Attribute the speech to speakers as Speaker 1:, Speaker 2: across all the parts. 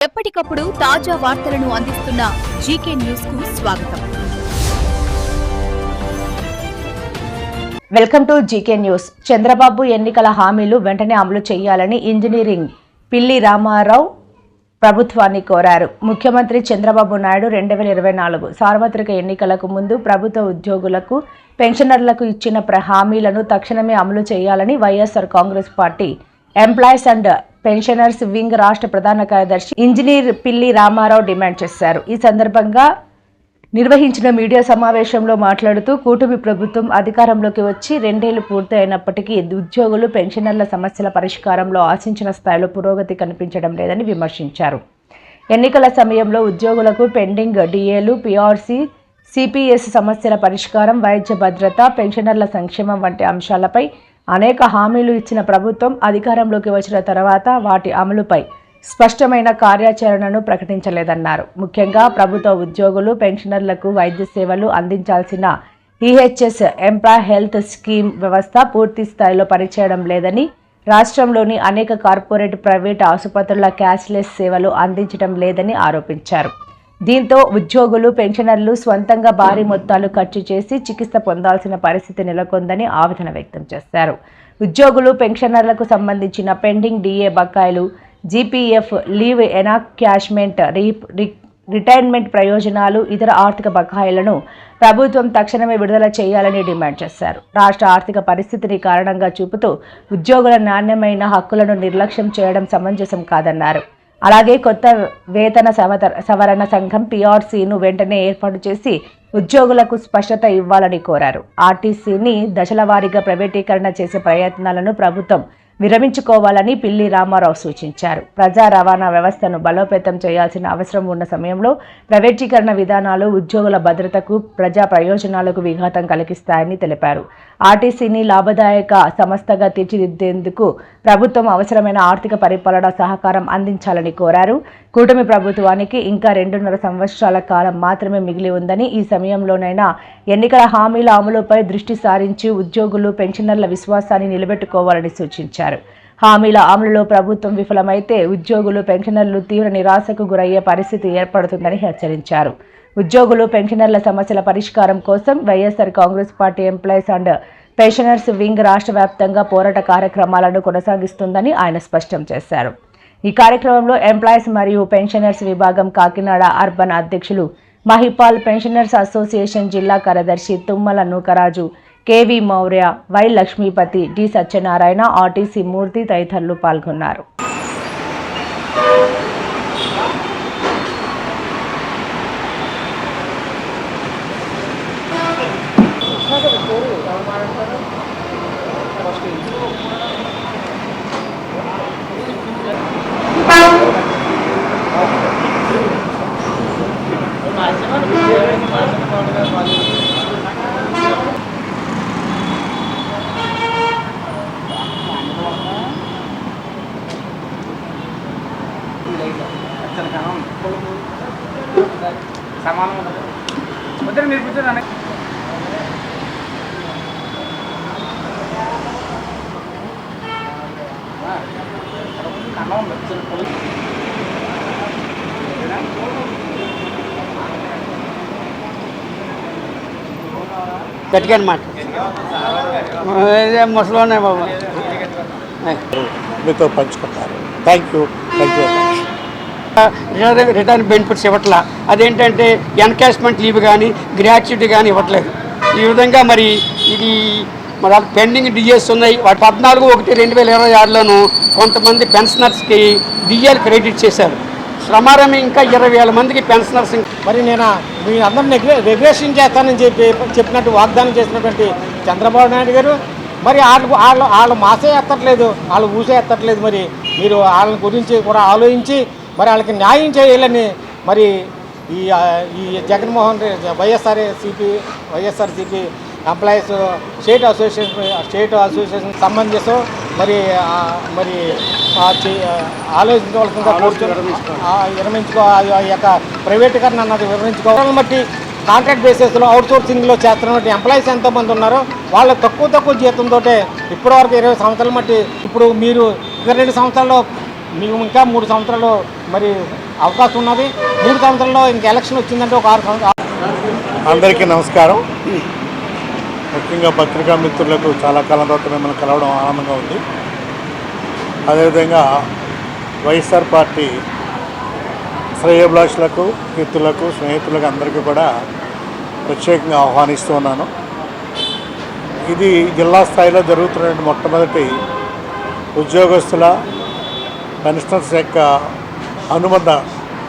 Speaker 1: ఎప్పటికప్పుడు తాజా వార్తలను అందిస్తున్న జీకే న్యూస్ కు స్వాగతం.
Speaker 2: Welcome to GK news. Chandrababu ఎన్నికల హామీలు వెంటనే అమలు చేయాలని ఇంజనీరింగ్ పిల్లి రామారావు ప్రభుత్వాన్ని కోరారు. ముఖ్యమంత్రి చంద్రబాబు నాయుడు 2024 సార్వత్రిక ఎన్నికలకు ముందు ప్రభుత్వ ఉద్యోగులకు, పెన్షనర్లకు ఇచ్చిన హామీలను తక్షణమే అమలు చేయాలని YSR Congress party employees and pensioners wing రాష్ట్ర ప్రధాన కార్యదర్శి ఇంజనీర్ పిల్లి రామారావు డిమాండ్ చేశారు. ఈ సందర్భంగా నిర్వహించిన మీడియా సమావేశంలో మాట్లాడుతూ కూటమి ప్రభుత్వం అధికారంలోకి వచ్చి 2 ఏళ్లు పూర్తి అయినప్పటికీ ఉద్యోగులు, పెన్షనర్ల సమస్యల పరిష్కారంలో ఆశించిన స్థాయిలో పురోగతి కనిపించడం లేదని విమర్శించారు. ఎన్నికల సమయంలో ఉద్యోగులకు పెండింగ్ డిఏలు, పిఆర్సీ, సిపిఎస్ సమస్యల పరిష్కారం, వైద్య భద్రత, పెన్షనర్ల సంక్షేమం వంటి అంశాలపై అనేక హామీలు ఇచ్చిన ప్రభుత్వం అధికారంలోకి వచ్చిన తర్వాత వాటి అమలుపై స్పష్టమైన కార్యాచరణను ప్రకటించలేదన్నారు. ముఖ్యంగా ప్రభుత్వ ఉద్యోగులు, పెన్షనర్లకు వైద్య సేవలు అందించాల్సిన ఈహెచ్ఎస్ ఎంప్లాయ్ హెల్త్ స్కీమ్ వ్యవస్థ పూర్తి స్థాయిలో పనిచేయడం లేదని, రాష్ట్రంలోని అనేక కార్పొరేట్, ప్రైవేట్ ఆసుపత్రుల క్యాష్లెస్ సేవలు అందించడం లేదని ఆరోపించారు. దీంతో ఉద్యోగులు, పెన్షనర్లు స్వంతంగా భారీ మొత్తాలు ఖర్చు చేసి చికిత్స పొందాల్సిన పరిస్థితి నెలకొందని ఆవేదన వ్యక్తం చేశారు. ఉద్యోగులు, పెన్షనర్లకు సంబంధించిన పెండింగ్ డిఏ బకాయిలు, జీపీఎఫ్, లీవ్ ఎనాక్యాష్మెంట్, రిటైర్మెంట్ ప్రయోజనాలు, ఇతర ఆర్థిక బకాయిలను ప్రభుత్వం తక్షణమే విడుదల చేయాలని డిమాండ్ చేశారు. రాష్ట్ర ఆర్థిక పరిస్థితిని కారణంగా చూపుతూ ఉద్యోగుల నాణ్యమైన హక్కులను నిర్లక్ష్యం చేయడం సమంజసం కాదన్నారు. అలాగే కొత్త వేతన సవరణ సంఘం పిఆర్సీను వెంటనే ఏర్పాటు చేసి ఉద్యోగులకు స్పష్టత ఇవ్వాలని కోరారు. ఆర్టీసీని దశలవారీగా ప్రైవేటీకరణ చేసే ప్రయత్నాలను ప్రభుత్వం విరమించుకోవాలని పిల్లి రామారావు సూచించారు. ప్రజా రవాణా వ్యవస్థను బలోపేతం చేయాల్సిన అవసరం ఉన్న సమయంలో ప్రైవేటీకరణ విధానాలు ఉద్యోగుల భద్రతకు, ప్రజా ప్రయోజనాలకు విఘాతం కలిగిస్తాయని తెలిపారు. ఆర్టీసీని లాభదాయక సంస్థగా తీర్చిదిద్దేందుకు ప్రభుత్వం అవసరమైన ఆర్థిక పరిపాలన సహకారం అందించాలని కోరారు. కూటమి ప్రభుత్వానికి ఇంకా 2.5 సంవత్సరాల కాలం మాత్రమే మిగిలి ఉందని, ఈ సమయంలోనైనా ఎన్నికల హామీల అమలుపై దృష్టి సారించి ఉద్యోగులు, పెన్షనర్ల విశ్వాసాన్ని నిలబెట్టుకోవాలని సూచించారు. హామీల అమలులో ప్రభుత్వం విఫలమైతే ఉద్యోగులు, పెన్షనర్లు తీవ్ర నిరాశకు గురయ్యే పరిస్థితి ఏర్పడుతుందని హెచ్చరించారు. ఉద్యోగులు, పెన్షనర్ల సమస్యల పరిష్కారం కోసం YSR Congress party employees and pensioners wing రాష్ట్ర వ్యాప్తంగా పోరాట కార్యక్రమాలను కొనసాగిస్తుందని ఆయన స్పష్టం చేశారు. ఈ కార్యక్రమంలో ఎంప్లాయీస్ మరియు పెన్షనర్స్ విభాగం కాకినాడ అర్బన్ అధ్యక్షులు మహిపాల్, పెన్షనర్స్ అసోసియేషన్ జిల్లా కార్యదర్శి Tummala Nukaraju, KV Mourya, Y Lakshmipathi, D Satyanarayana, RTC Murthy తదితరులు పాల్గొన్నారు.
Speaker 3: సమానం వద్దని మీరు కూర్చోండి.
Speaker 4: గట్టిగా అనమాట ముసలోనే బాబు
Speaker 5: మీతో పంచుకుంటారు. Thank you.
Speaker 4: రిటైర్మెంట్ బెనిఫిట్స్ ఇవ్వట్లా. అదేంటంటే ఎన్కాష్మెంట్ లీవ్ కానీ, గ్రాట్యుటీ కానీ ఇవ్వట్లేదు. ఈ విధంగా మరి ఇది మరి పెండింగ్ డిఏస్ ఉన్నాయి. 14/1/2026లోను కొంతమంది పెన్షనర్స్కి డిఏలు క్రెడిట్ చేశారు. శ్రమారం ఇంకా 20,000 మందికి పెన్షనర్స్.
Speaker 6: మరి నేను మీ అందరిని రెగ్యులేషన్ చేస్తానని చెప్పినట్టు వాగ్దానం చేసినటువంటి చంద్రబాబు నాయుడు గారు మరి వాళ్ళు మాసే ఎత్తట్లేదు, వాళ్ళు ఊసే ఎత్తట్లేదు. మరి మీరు వాళ్ళ గురించి కూడా ఆలోచించి మరి వాళ్ళకి న్యాయం చేయాలని మరి ఈ Jaganmohan Reddy YSRCP employees state association సంబంధించి మరి ఆలోచించవలసిందిగా విరమించుకో, ఈ యొక్క ప్రైవేటీకరణ అన్నది వివరించుకోవాలని బట్టి కాంట్రాక్ట్ బేసిస్లో అవుట్సోర్సింగ్లో చేస్తున్నటువంటి ఎంప్లాయీస్ ఎంతోమంది ఉన్నారో వాళ్ళు తక్కువ జీతంతో ఇప్పటివరకు 20 సంవత్సరాలు మట్టి ఇప్పుడు మీరు 22 సంవత్సరాల్లో మీకు ఇంకా 3 సంవత్సరాలు మరి అవకాశం ఉన్నది. 3 సంవత్సరాల్లో ఇంక ఎలక్షన్ వచ్చిందంటే ఒక 6 సంవత్సరాలు.
Speaker 5: అందరికీ నమస్కారం. ముఖ్యంగా పత్రికా మిత్రులకు చాలా కాలం తర్వాత మిమ్మల్ని కలవడం ఆనందంగా ఉంది. అదేవిధంగా వైఎస్ఆర్ పార్టీ శ్రేయోభిలాషులకు, మిత్రులకు, స్నేహితులకు అందరికీ కూడా ప్రత్యేకంగా ఆహ్వానిస్తూ ఉన్నాను. ఇది జిల్లా స్థాయిలో జరుగుతున్న మొట్టమొదటి ఉద్యోగస్తుల పెన్షనర్స్ యొక్క అనుబంధ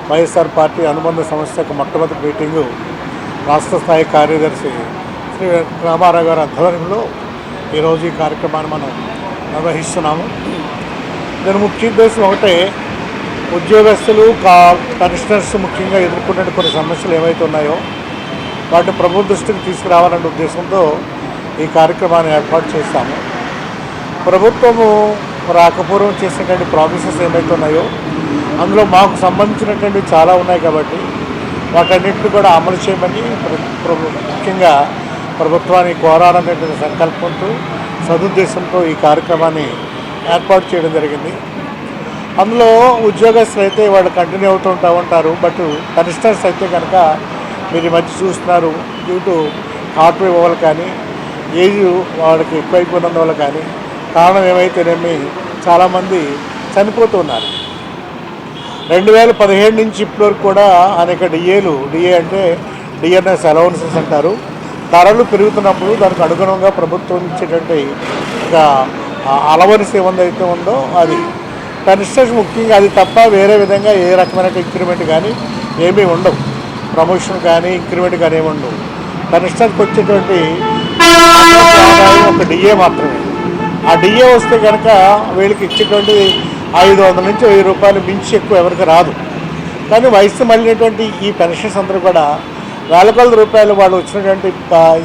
Speaker 5: వైఎస్ఆర్ పార్టీ అనుబంధ సంస్థ యొక్క మొట్టమొదటి మీటింగు రాష్ట్ర స్థాయి కార్యదర్శి శ్రీ రామారావు గారి ఆధ్వర్యంలో ఈరోజు ఈ కార్యక్రమాన్ని మనం నిర్వహిస్తున్నాము. దీని ముఖ్య ఉద్దేశం ఒకటే, ఉద్యోగస్తులు పెన్షనర్స్ ముఖ్యంగా ఎదుర్కొనే కొన్ని సమస్యలు ఏవైతే ఉన్నాయో వాటిని ప్రభుత్వ దృష్టికి తీసుకురావాలనే ఉద్దేశంతో ఈ కార్యక్రమాన్ని ఏర్పాటు చేస్తాము. ప్రభుత్వము రాకపూర్వం చేసినటువంటి ప్రామిసెస్ ఏమైతే ఉన్నాయో అందులో మాకు సంబంధించినటువంటి చాలా ఉన్నాయి కాబట్టి వాటన్నింటినీ కూడా అమలు చేయమని ముఖ్యంగా ప్రభుత్వాన్ని కోరాలనేటువంటి సంకల్పంతో, సదుద్దేశంతో ఈ కార్యక్రమాన్ని ఏర్పాటు చేయడం జరిగింది. అందులో ఉద్యోగస్తులు అయితే వాళ్ళు కంటిన్యూ అవుతూ ఉంటారు. బట్ పెన్షనర్స్ అయితే కనుక మీరు ఈ మధ్య చూస్తున్నారు, డ్యూ టు హార్ట్ వల్ల కానీ ఏజ్ వాళ్ళకి ఎక్కువైపోయినందువల్ల కానీ కారణం ఏమైతేనేమి చాలామంది చనిపోతున్నారు. 2017 నుంచి ఇప్పటివరకు కూడా అనేక డిఏ అంటే డిఎన్ఎస్ అలవెన్సెస్ అంటారు, ధరలు పెరుగుతున్నప్పుడు దానికి అనుగుణంగా ప్రభుత్వం ఇచ్చేటువంటి ఒక అలవెన్స్ ఏమైతే ఉందో అది పెన్షనర్స్ ముఖ్యంగా అది తప్ప వేరే విధంగా ఏ రకమైన ఇంక్రిమెంట్ కానీ ఏమీ ఉండవు, ప్రమోషన్ కానీ ఇంక్రిమెంట్ కానీ ఏమి ఉండవు. పెన్షనర్కి వచ్చేటువంటి ఒక డిఏ మాత్రమే. ఆ డిఏ వస్తే కనుక వీళ్ళకి ఇచ్చేటువంటి 500 నుంచి 1000 రూపాయలు మించి ఎక్కువ ఎవరికి రాదు. కానీ వయసు మళ్ళినటువంటి ఈ పెన్షన్స్ అందరూ కూడా వేల కొద్ది రూపాయలు వాళ్ళు వచ్చినటువంటి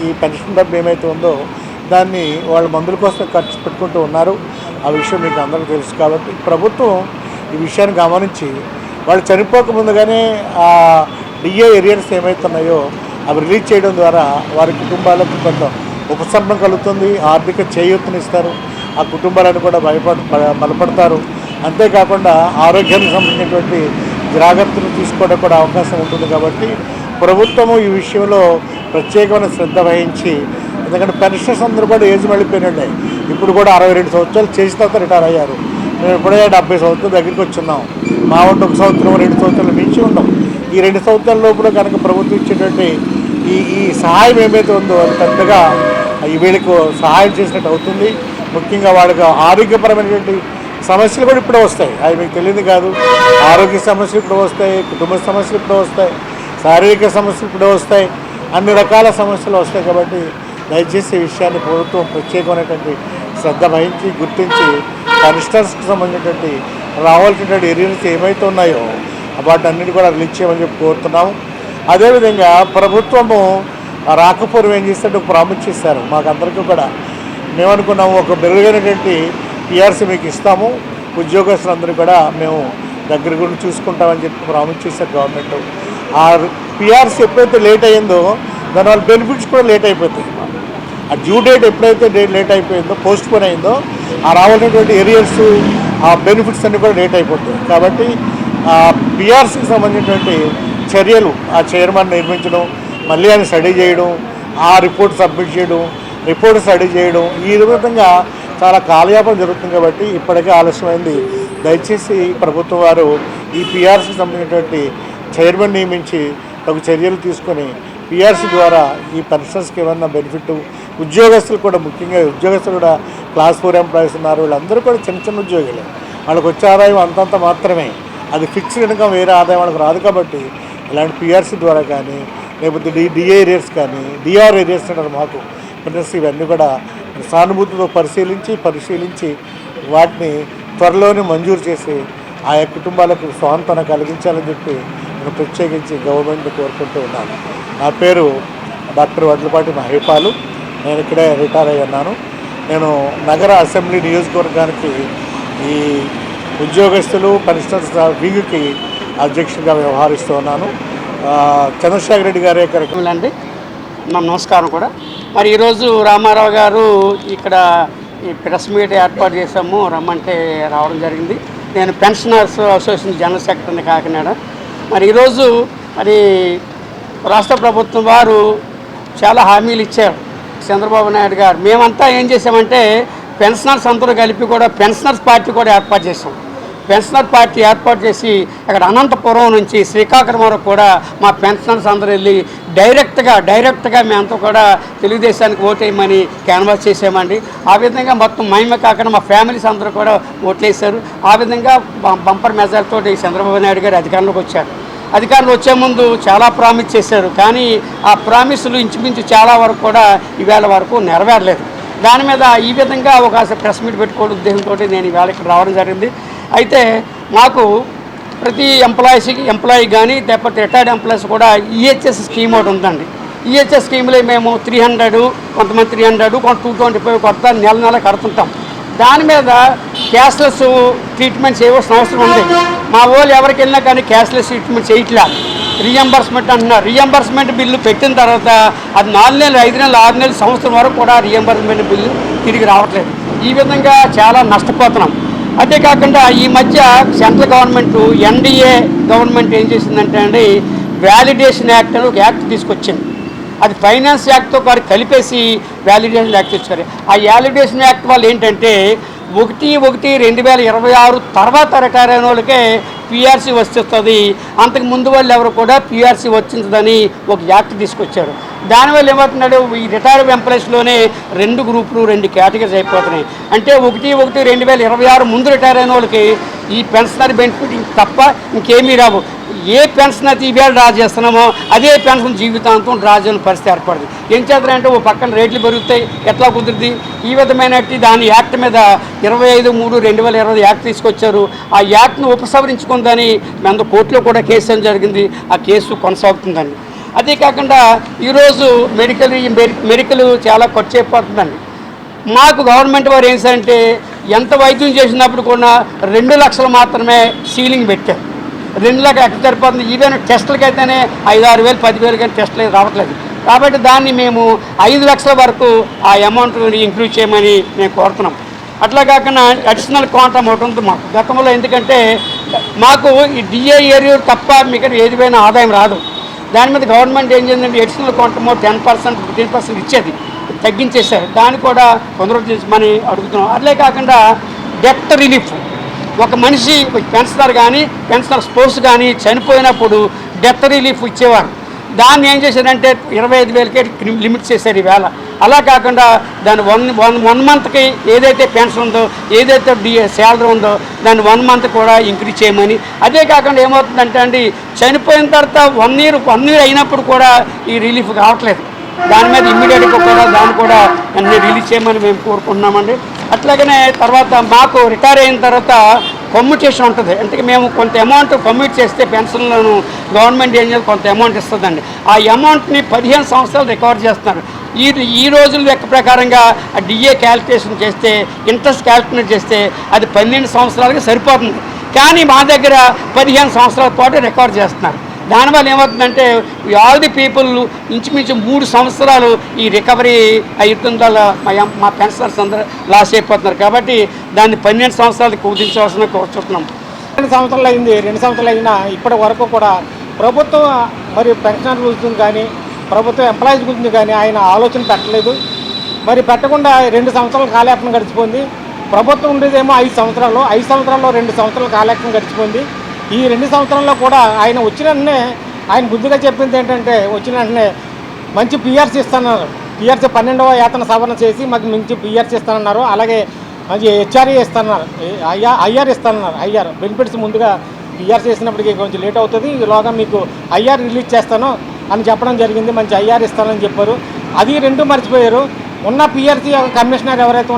Speaker 5: ఈ పెన్షన్ డబ్బు ఏమైతే ఉందో దాన్ని వాళ్ళ మందుల కోసం ఖర్చు పెట్టుకుంటూ ఉన్నారు. ఆ విషయం మీకు అందరికీ తెలుసు. కాబట్టి ప్రభుత్వం ఈ విషయాన్ని గమనించి వాళ్ళు చనిపోకముందుగానే ఆ డిఏ ఏరియాస్ ఏమవుతున్నాయో అవి రిలీజ్ చేయడం ద్వారా వారి కుటుంబాలకు కొంత ఉపశమనం కలుగుతుంది, ఆర్థిక చేయూతనిస్తారు, ఆ కుటుంబాలను కూడా బలపడతారు. అంతేకాకుండా ఆరోగ్యానికి సంబంధించినటువంటి జాగ్రత్తలు తీసుకోవడం కూడా అవకాశం ఉంటుంది. కాబట్టి ప్రభుత్వము ఈ విషయంలో ప్రత్యేకమైన శ్రద్ధ వహించి, ఎందుకంటే పెన్షనర్స్ అందరూ కూడా ఏజ్ మళ్ళీపోయినాయి. ఇప్పుడు కూడా 62 సంవత్సరాలు చేసిన తర్వాత రిటైర్ అయ్యారు. మేము ఇప్పుడే 70 సంవత్సరాల దగ్గరికి వచ్చున్నాం. మా వంట 1 సంవత్సరం 2 సంవత్సరాలు మించి ఉన్నాం. ఈ 2 సంవత్సరాల లోపల కనుక ప్రభుత్వం ఇచ్చేటువంటి ఈ సహాయం ఏమైతే ఉందో అది పెద్దగా వీళ్ళకు సహాయం చేసినట్టు అవుతుంది. ముఖ్యంగా వాళ్ళకి ఆరోగ్యపరమైనటువంటి సమస్యలు కూడా ఇప్పుడే వస్తాయి. అవి మీకు తెలియదు కాదు. ఆరోగ్య సమస్యలు ఇప్పుడు వస్తాయి, కుటుంబ సమస్యలు ఇప్పుడు వస్తాయి, శారీరక సమస్యలు ఇప్పుడు వస్తాయి, అన్ని రకాల సమస్యలు వస్తాయి. కాబట్టి దయచేసి ఈ విషయాన్ని ప్రభుత్వం ప్రత్యేకమైనటువంటి శ్రద్ధ వహించి గుర్తించి పెన్షనర్స్కి సంబంధించినటువంటి రావాల్సినటువంటి ఏరియాస్ ఏమైతే ఉన్నాయో వాటి అన్నిటి కూడా రిలీజ్ చేయమని చెప్పి కోరుతున్నాము. అదేవిధంగా ప్రభుత్వము రాకపూర్వం ఏం చేస్తే ప్రామిస్ చేశారు మాకందరికీ కూడా. మేమనుకున్నాము ఒక మెరుగైనటువంటి పిఆర్సీ మీకు ఇస్తాము, ఉద్యోగస్తులందరూ కూడా మేము దగ్గర గురించి చూసుకుంటామని చెప్పి ప్రామిస్ చేశారు గవర్నమెంట్. ఆ పిఆర్సీ ఎప్పుడైతే లేట్ అయ్యిందో దానివల్ల బెనిఫిట్స్ కూడా లేట్ అయిపోతాయి. ఆ డ్యూ డేట్ ఎప్పుడైతే లేట్ అయిపోయిందో, పోస్ట్ పోన్ అయిందో, ఆ రావాల్సినటువంటి ఏరియాస్ ఆ బెనిఫిట్స్ అన్నీ కూడా లేట్ అయిపోతాయి. కాబట్టి పిఆర్సీకి సంబంధించినటువంటి చర్యలు ఆ చైర్మన్ నిర్మించడం, మళ్ళీ ఆయన స్టడీ చేయడం, ఆ రిపోర్ట్ సబ్మిట్ చేయడం, రిపోర్ట్ స్టడీ చేయడం, ఈ విధంగా చాలా కాలయాపన జరుగుతుంది. కాబట్టి ఇప్పటికే ఆలస్యమైంది. దయచేసి ప్రభుత్వం వారు ఈ పిఆర్సీకి సంబంధించినటువంటి చైర్మన్ నియమించి తగు చర్యలు తీసుకొని పిఆర్సీ ద్వారా ఈ పెన్షన్స్కి ఏమన్నా బెనిఫిట్, ఉద్యోగస్తులు కూడా ముఖ్యంగా ఉద్యోగస్తులు కూడా క్లాస్ 4 ఎంప్లాయీస్ ఉన్నారు, వీళ్ళందరూ కూడా చిన్న చిన్న ఉద్యోగులే, వాళ్ళకి వచ్చే ఆదాయం అంతంత మాత్రమే, అది ఫిక్స్డ్ ఇన్కమ్ వేరే ఆదాయం వాళ్ళకి రాదు. కాబట్టి ఇలాంటి పిఆర్సీ ద్వారా కానీ లేకపోతే డిఏ ఏరియాస్ కానీ డిఆర్ ఏరియాస్ అంటారు మాకు పెన్షన్స్, ఇవన్నీ కూడా సానుభూతితో పరిశీలించి వాటిని త్వరలోనే మంజూరు చేసి ఆయా కుటుంబాలకు స్వాంతన కలిగించాలని చెప్పి నేను ప్రత్యేకించి గవర్నమెంట్ని కోరుకుంటూ ఉన్నాను. నా పేరు డాక్టర్ వడ్లపాటి మహేపాలు. నేను ఇక్కడే రిటైర్ అయ్యాను. నేను నగర అసెంబ్లీ నియోజకవర్గానికి ఈ ఉద్యోగస్తులు పెన్షనర్స్ వింగ్కి అధ్యక్షుడిగా వ్యవహరిస్తూ ఉన్నాను. చంద్రశేఖర్ రెడ్డి గారి కార్యక్రమం
Speaker 4: అండి. నమస్కారం కూడా. మరి ఈరోజు రామారావు గారు ఇక్కడ ఈ ప్రెస్ మీట్ ఏర్పాటు చేసాము, రమ్మంటే రావడం జరిగింది. నేను పెన్షనర్స్ అసోసియేషన్ జనరల్ సెక్రటరీని కాకినాడ. మరి ఈరోజు మరి రాష్ట్ర ప్రభుత్వం వారు చాలా హామీలు ఇచ్చారు చంద్రబాబు నాయుడు గారు. మేమంతా ఏం చేసామంటే పెన్షనర్స్ అందరూ కలిపి కూడా పెన్షనర్స్ పార్టీ కూడా ఏర్పాటు చేసాం. పెన్షనర్ పార్టీ ఏర్పాటు చేసి అక్కడ అనంతపురం నుంచి శ్రీకాకుళం వరకు కూడా మా పెన్షనర్స్ అందరూ వెళ్ళి డైరెక్ట్గా మేమంతా కూడా తెలుగుదేశానికి ఓటేయమని క్యాన్వాస్ చేసామండి. ఆ విధంగా మొత్తం మేమే కాకుండా మా ఫ్యామిలీస్ అందరూ కూడా ఓట్లేశారు. ఆ విధంగా బంపర్ మెజార్టీతో చంద్రబాబు నాయుడు గారు అధికారంలోకి వచ్చారు. అధికారులు వచ్చే ముందు చాలా ప్రామిస్ చేశారు, కానీ ఆ ప్రామిసులు ఇంచుమించు చాలా వరకు కూడా ఈవేళ వరకు నెరవేరలేదు. దాని మీద ఈ విధంగా ఒక ప్రెస్ మీట్ పెట్టుకోవడం ఉద్దేశంతో నేను ఈవేళ ఇక్కడ రావడం జరిగింది. అయితే మాకు ప్రతి ఎంప్లాయీ కానీ లేకపోతే రిటైర్డ్ ఎంప్లాయీస్ కూడా ఈహెచ్ఎస్ స్కీమ్ ఒకటి ఉందండి. ఈహెచ్ఎస్ స్కీమ్లో మేము 300, కొంతమంది 300, కొంత 225 కొత్త నెల కడుతుంటాం. దాని మీద క్యాష్లెస్ ట్రీట్మెంట్ చేయవలసిన అవసరం ఉంది. మా వాళ్ళు ఎవరికి వెళ్ళినా కానీ క్యాష్లెస్ ట్రీట్మెంట్ చేయట్లా, రీఎంబర్స్మెంట్ అంటున్నారు. రీఎంబర్స్మెంట్ బిల్లు పెట్టిన తర్వాత అది 4 నెలలు, 5 నెలలు, 6 నెలలు, సంవత్సరం వరకు కూడా రీఎంబర్స్మెంట్ బిల్లు తిరిగి రావట్లేదు. ఈ విధంగా చాలా నష్టపోతున్నాం. అంతేకాకుండా ఈ మధ్య సెంట్రల్ గవర్నమెంట్ ఎన్డీఏ గవర్నమెంట్ ఏం చేసిందంటే అండి, వ్యాలిడేషన్ యాక్ట్ అని ఒక యాక్ట్ తీసుకొచ్చింది. అది ఫైనాన్స్ యాక్ట్తో వారు కలిపేసి వ్యాలిడేషన్ యాక్ట్ ఇచ్చారు. ఆ వ్యాలిడేషన్ యాక్ట్ వాళ్ళు ఏంటంటే 1/1/2026 తర్వాత రిటైర్ అయిన వాళ్ళకే పిఆర్సీ వచ్చేస్తుంది, అంతకు ముందు వాళ్ళు ఎవరు కూడా పిఆర్సీ వచ్చిందని ఒక యాక్ట్ తీసుకొచ్చారు. దానివల్ల ఏమవుతున్నాడు, ఈ రిటైర్డ్ ఎంప్లాయీస్లోనే 2 గ్రూపులు 2 కేటగిరీస్ అయిపోతున్నాయి. అంటే 1/1/2026 ముందు రిటైర్ అయిన వాళ్ళకి ఈ పెన్షనరీ బెనిఫిట్ తప్ప ఇంకేమీ రావు. ఏ పెన్షన్ అయితే ఈవేళ డ్రా చేస్తున్నామో అదే పెన్షన్ జీవితాంతం డ్రా చేయని పరిస్థితి ఏర్పడుతుంది. ఏం చేస్తారంటే ఓ పక్కన రేట్లు పెరుగుతాయి, ఎట్లా కుదురుతుంది? ఈ విధమైన దాని యాక్ట్ మీద 25/3/2020 యాక్ట్ తీసుకొచ్చారు. ఆ యాక్ట్ను ఉపసంహరించుకుందని మేము కోర్టులో కూడా కేసు అని జరిగింది. ఆ కేసు కొనసాగుతుందండి. అదే కాకుండా ఈరోజు మెడికల్ చాలా ఖర్చు అయిపోతుందండి. మాకు గవర్నమెంట్ వారు ఏంటంటే ఎంత వైద్యం చేసినప్పుడు కూడా 2 లక్షలు మాత్రమే సీలింగ్ పెట్టారు. 2 లక్షలు ఎక్కడ సరిపోతుంది? ఈవెన్ టెస్టులకి అయితేనే 5-6 వేలు 10,000 కానీ టెస్టులు రావట్లేదు. కాబట్టి దాన్ని మేము 5 లక్షల వరకు ఆ అమౌంట్ని ఇంక్రీజ్ చేయమని మేము కోరుతున్నాం. అట్లా కాకుండా అడిషనల్ క్వాంటమ్ ఒకటి ఉంది మాకు గతంలో. ఎందుకంటే మాకు ఈ డిఏ ఏరియా తప్ప మీకు ఏదివైనా ఆదాయం రాదు. దాని మీద గవర్నమెంట్ ఏం చేసిందంటే అడిషనల్ క్వాంటమ్ 10%, 15% ఇచ్చేది, తగ్గించేశారు. దాన్ని కూడా పునరుద్ధరించమని అడుగుతున్నాం. అట్లే కాకుండా డెత్ రిలీఫ్, ఒక మనిషి పెన్షనర్ కానీ పెన్షనర్ స్పోర్ట్స్ కానీ చనిపోయినప్పుడు డెత్ రిలీఫ్ ఇచ్చేవారు. దాన్ని ఏం చేశారంటే 25,000కే లిమిట్ చేశారు ఈవేళ. అలా కాకుండా దాన్ని 1 మంత్కి ఏదైతే పెన్షన్ ఉందో, ఏదైతే శాలరీ ఉందో దాన్ని 1 మంత్ కూడా ఇంక్రీజ్ చేయమని. అదే కాకుండా ఏమవుతుందంటే అండి, చనిపోయిన తర్వాత 1 ఇయర్ అయినప్పుడు కూడా ఈ రిలీఫ్ కావట్లేదు. దాని మీద ఇమ్మీడియట్గా కూడా దాన్ని కూడా అన్నీ రిలీజ్ చేయమని మేము కోరుకుంటున్నామండి. అట్లాగనే తర్వాత మాకు రిటైర్ అయిన తర్వాత కమ్యూటేషన్ ఉంటుంది. అంటే మేము కొంత అమౌంట్ కమ్యూట్ చేస్తే పెన్షన్లను గవర్నమెంట్ ఏం చేయాలి, కొంత అమౌంట్ ఇస్తుందండి. ఆ అమౌంట్ని 15 సంవత్సరాలు రికవర్ చేస్తున్నారు. ఈ రోజుల లెక్క ప్రకారంగా ఆ డిఏ క్యాల్కులేషన్ చేస్తే, ఇంట్రెస్ట్ క్యాల్కులేట్ చేస్తే అది 12 సంవత్సరాలకి సరిపోతుంది. కానీ మా దగ్గర 15 సంవత్సరాల పాటు రికవర్ చేస్తున్నారు. దానివల్ల ఏమవుతుందంటే ఆల్ ది పీపుల్ ఇంచుమించు 3 సంవత్సరాలు ఈ రికవరీ అవుతుందల్ల మా పెన్షనర్స్ అందరూ లాస్ అయిపోతున్నారు. కాబట్టి దాన్ని 12 సంవత్సరాలు కుదించవలసిన కోరుతున్నాం.
Speaker 6: 2 సంవత్సరాలు అయింది. 2 సంవత్సరాలు అయినా ఇప్పటి వరకు కూడా ప్రభుత్వం మరి పెన్షనర్ గురించి కానీ ప్రభుత్వ ఎంప్లాయీస్ గురించి కానీ ఆయన ఆలోచన పెట్టలేదు. మరి పెట్టకుండా 2 సంవత్సరాలు కాలయాపన గడిచిపోయింది. ప్రభుత్వం ఉండేదేమో 5 సంవత్సరాలు, 5 సంవత్సరాల్లో 2 సంవత్సరాలు కాలయాపన గడిచిపోయింది. ఈ 2 సంవత్సరాల్లో కూడా ఆయన వచ్చిన వెంటనే ఆయన బుద్ధిగా చెప్పింది ఏంటంటే, వచ్చిన వెంటనే మంచి పిఆర్సీ ఇస్తున్నారు. పిఆర్సీ 12వ వేతన సవరణ చేసి మాకు మంచి పిఆర్సీ ఇస్తానన్నారు. అలాగే మంచి హెచ్ఆర్ఏ ఇస్తున్నారు, ఐఆర్ ఇస్తానన్నారు. ఐఆర్ బెనిఫిట్స్ ముందుగా పిఆర్సీ ఇచ్చినప్పటికీ కొంచెం లేట్ అవుతుంది, ఈలోగా మీకు ఐఆర్ రిలీజ్ చేస్తాను అని చెప్పడం జరిగింది. మంచి ఐఆర్ ఇస్తానని చెప్పారు. అది 2 మర్చిపోయారు. ఉన్న పిఆర్సీ కమిషనర్ ఎవరైతే